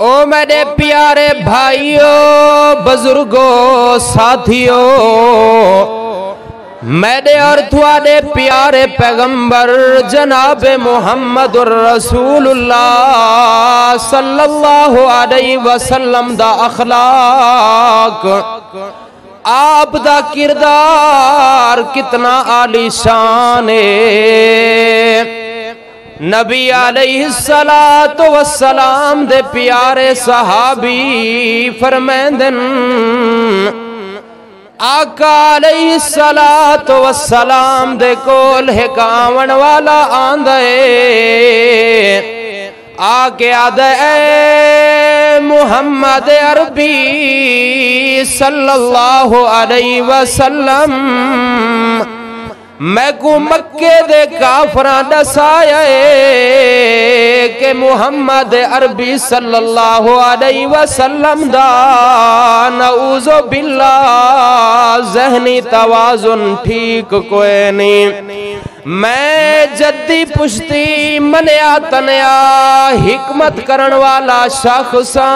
او میرے پیارے بھائیوں، بزرگوں، ساتھیوں، میرے اور تھوڑے پیارے پیغمبر جناب محمد الرسول اللہ صلی اللہ علیہ وسلم دا اخلاق، آپ دا کردار کتنا عالی شان ہے۔ نبی علیہ السلام دے پیارے صحابی فرمیندن، آقا علیہ السلام دے کول ایک آون والا آندے، آکے آدھے اے محمد عربی صلی اللہ علیہ وسلم، میں کو مکے دے کافران دسائے کہ محمد عربی صلی اللہ علیہ وسلم دا نعوذ باللہ ذہنی توازن ٹھیک کوئی نہیں۔ میں جدی پشتی منیا تنیا حکمت کرن والا شخصاں،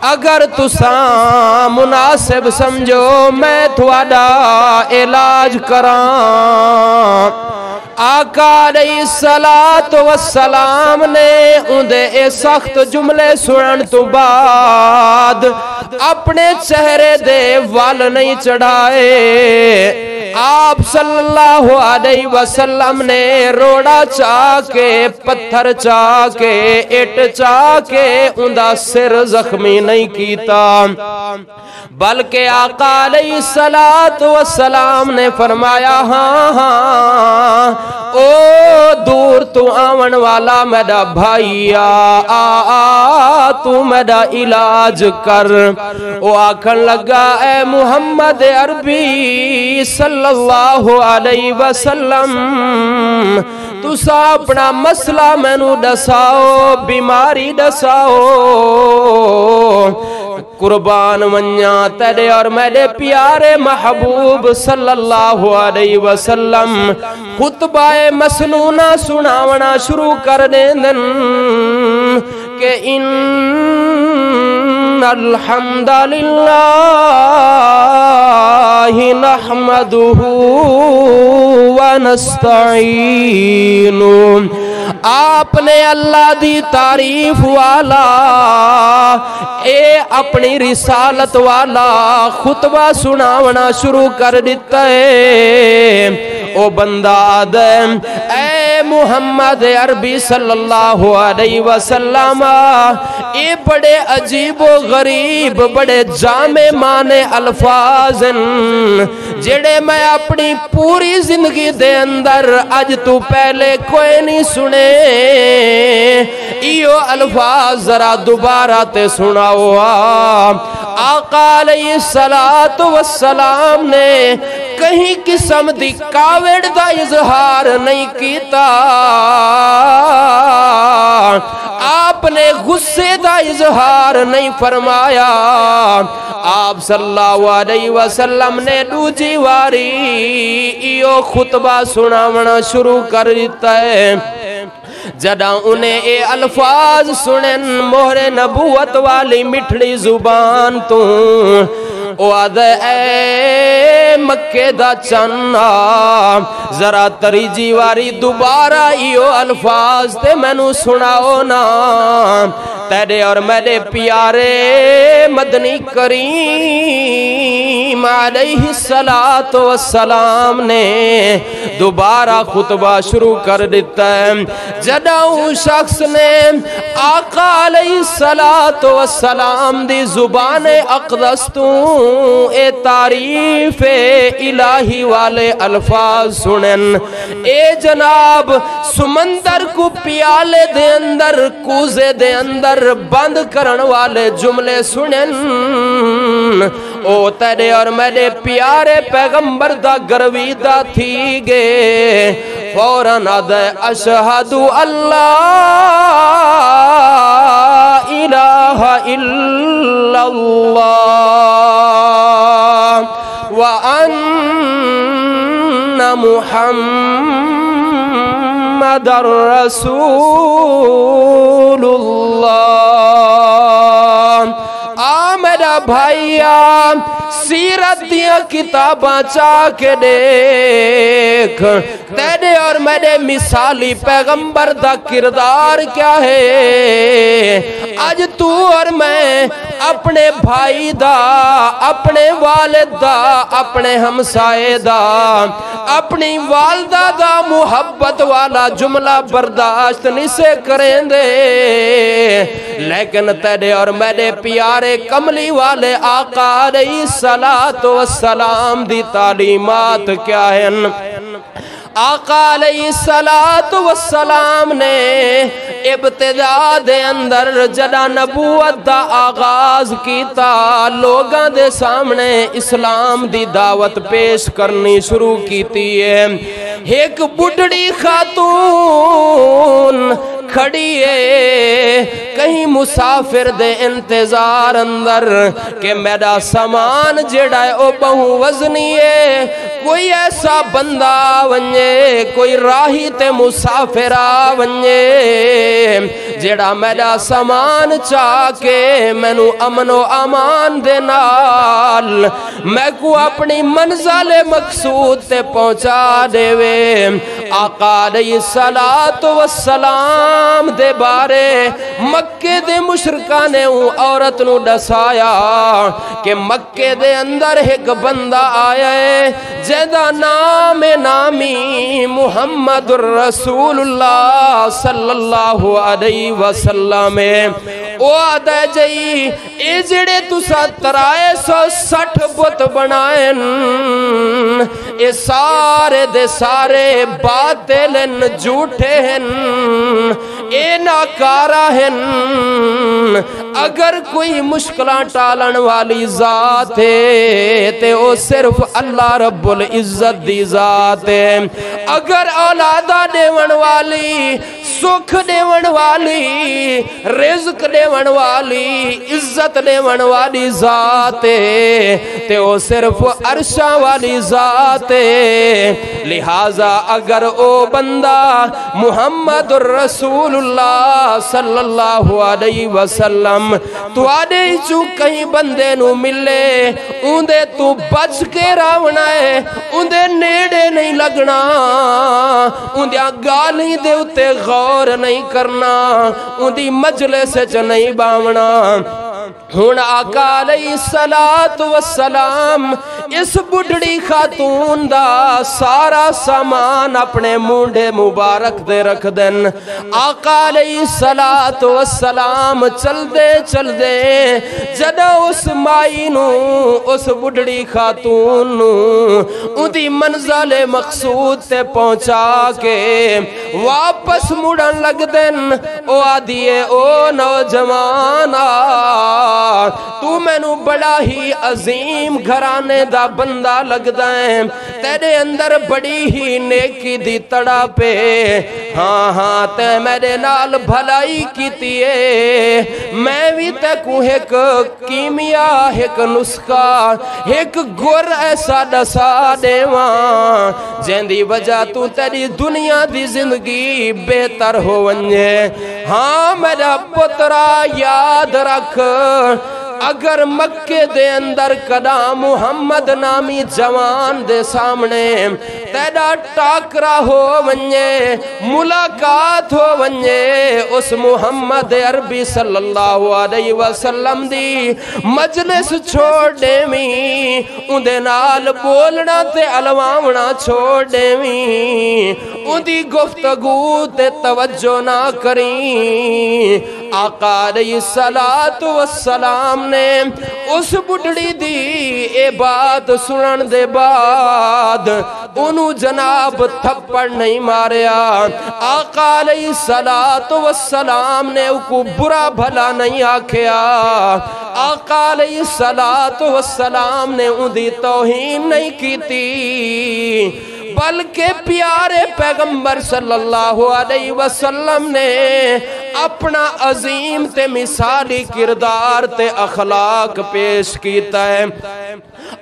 اگر تساں مناسب سمجھو میں تھوڑا علاج کراں۔ آقا علیہ السلام نے اندے اے سخت جملے سنن تو بعد اپنے چہرے دے وال نہیں چڑھائے، آپ صلی اللہ علیہ وسلم نے روڑا چاہ کے، پتھر چاہ کے، اٹ چاہ کے اندہ سر زخمی نہیں کیتا، بلکہ آقا علیہ السلام نے فرمایا ہاں ہاں او دور تو آون والا میرا بھائی آ تو میرا علاج کر۔ او آکھن لگا اے محمد عربی صلی اللہ علیہ وسلم، تسا اپنا مسئلہ میں نو دساؤ، بیماری دساؤ، قربان ونیا تیرے اور میرے پیارے محبوب صلی اللہ علیہ وسلم خطبہ مسنونہ سناونا شروع کر دیں کہ ان الحمدللہ نحمدہ ونستعین۔ آپ نے اللہ دی تعریف والا اے اپنی رسالت والا خطبہ سناونا شروع کر دیتا ہے۔ او بندہ آدم اے محمد عربی صلی اللہ علیہ وسلم، اے بڑے عجیب و غریب بڑے جامع معنی الفاظ جڑے میں اپنی پوری زندگی دے اندر اج تو پہلے کوئی نہیں سنے، ایو الفاظ ذرا دوبارہ تے سناؤ۔ آقا علیہ السلام نے کہیں قسم دی کاوڑ دا اظہار نہیں کیتا، آپ نے غصے دا اظہار نہیں فرمایا۔ آپ صلی اللہ علیہ وسلم نے دوجی واری ایو خطبہ سناونا شروع کر دیتا ہے۔ جدہ انہیں اے الفاظ سنن مہر نبوت والی مٹھڑی زبان تو، او آدھے اے مکے دا چنہ ذرا تریجی واری دوبارہ ایو الفاظ تے میں نو سناؤ نا۔ تیرے اور میرے پیارے مدنی کریم علیہ السلام نے دوبارہ خطبہ شروع کر دیتا ہے۔ جدہ اس شخص نے آقا علیہ السلام دی زبان اقدس تو اے تعریف الہی والے الفاظ سنن، اے جناب سمندر کو پیالے دے اندر کوزے دے اندر بند کرن والے جملے سنن، او تیرے اور میرے پیارے پیغمبر دا گرویدہ تھی گے، فوراً آدھے اشہدو اللہ الہ الا اللہ وان محمد رسول اللہ۔ بھائیا سیرت دیا کتاباں چاہ کے دیکھ تیرے اور میرے مثالی پیغمبر دا کردار کیا ہے۔ آج تو اور میں اپنے بھائی دا، اپنے والد دا، اپنے ہمسائے دا، اپنی والدہ دا محبت والا جملہ برداشت نہیں سے کریں دے، لیکن تیرے اور میرے پیارے کملی والے آقا علیہ السلام دی تعلیمات کیا ہیں؟ آقا علیہ السلام نے ابتدا دے اندر جدا نبوت دا آغاز کیتا، لوگاں دے سامنے اسلام دی دعوت پیش کرنی شروع کیتی ہے۔ ایک بڑھڑی خاتون کھڑی ہے کہیں مسافر دے انتظار اندر کہ میرا سامان جڑا ہے او بہو وزنی ہے، کوئی ایسا بندہ ونجے، کوئی راہی تے مسافر ونجے جڑا میرا سامان چاہ کے مینو امن و امان دے نال میں کو اپنی منزل مقصود تے پہنچا دے وے۔ آقا علیہ السلام دے بارے مکے دے مشرکاں نے عورت نو دسایا کہ مکے دے اندر ایک بندہ آیا ہے جیدہ نام نامی محمد الرسول اللہ صلی اللہ علیہ وسلم او آدھے جئی اے جڑے تسا 360 بت بنائن اے سارے دے سارے باطل جھوٹے ہیں، اے ناکارہ ہیں، اگر کوئی مشکلہ ٹالن والی ذات ہے تے او صرف اللہ رب العزت دی ذات ہے، اگر اولادہ دیون والی، سکھ دیون والی، رزق دیون والی، عزت دیون والی ذات ہے تے او صرف عرشہ والی ذات ہے۔ لہٰذا اگر او بندہ محمد الرسول اللہ صلی اللہ علیہ وسلم تو آدھے چو کہیں بندے نو ملے اندے تو بچ کے راونا ہے، اندے نیڑے نہیں لگنا، اندے گالی دے اتے غور نہیں کرنا، اندی مجلس چ نہیں باونا۔ ہون آقا علیہ السلام اس بڑھڑی خاتون دا سارا سامان اپنے مونڈے مبارک دے رکھ دن۔ آقا علیہ السلام چل دے جدہ اس مائی نو، اس بڑھڑی خاتون نو اندی منزل مقصود تے پہنچا کے واپس مڑن لگ دن۔ او آدھیے او نوجوانا تو میں نو بڑا ہی عظیم گھرانے دا بندہ لگ دائیں، تیرے اندر بڑی ہی نیکی دی تڑا پہ، ہاں ہاں تے میرے نال بھلائی کیتی ہے، میں بھی تے کو ایک کیمیا، ایک نسخہ، ایک گر ایسا دسا دیواں جن دی وجہ تو تیری دنیا دی زندگی بہتر ہو ونجے۔ ہاں میرا پترا یاد رکھ، اگر مکے دے اندر کدا محمد نامی جوان دے سامنے تیرا ٹاکرا ہو ونجے، ملاقات ہو ونجے، اس محمد عربی صلی اللہ علیہ وسلم دی مجلس چھوڑ دیویں، اندے نال بولنا تے علواونا چھوڑ دیویں، اندی گفتگو تے توجہ نہ کریں۔ آقا علیہ السلام نے اس بڑھڑی دی اے بات سنن دے بعد انہوں جناب تھپڑ نہیں ماریا۔ آقا علیہ السلام نے کو برا بھلا نہیں آکھیا، آقا علیہ السلام نے اندھی توہین نہیں کیتی، بلکہ پیارے پیغمبر صلی اللہ علیہ وسلم نے اپنا عظیم تے مثالی کردار تے اخلاق پیش کیتا ہے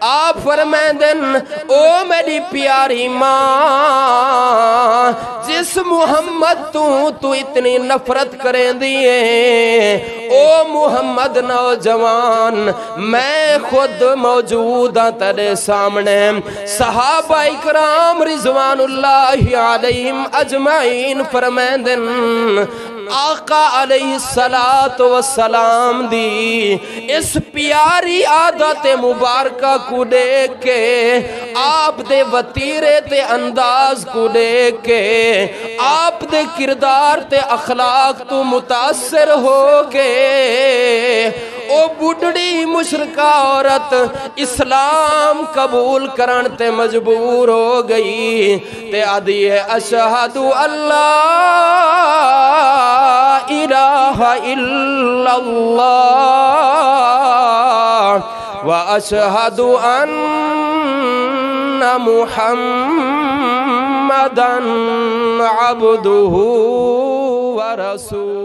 آپ فرمائندن او میری پیاری ماں جس محمد تو اتنی نفرت کریں دیئے او محمد نوجوان میں خود موجود ہوں تیرے سامنے صحابہ اکرام رضوان اللہ علیہم اجمعین فرمائندن آقا علیہ السلام دی اس پیاری عادت مبارکہ کو دیکھ کے آپ دے وطیرے تے انداز کو دیکھ کے آپ دے کردار تے اخلاق تو متاثر ہو کے او بڑھڑی مشرکہ عورت اسلام قبول کرن تے مجبور ہو گئی تے آدھی ہے اشہدو اللہ الہ الا اللہ واشہد ان محمدًا عبدہ ورسولہ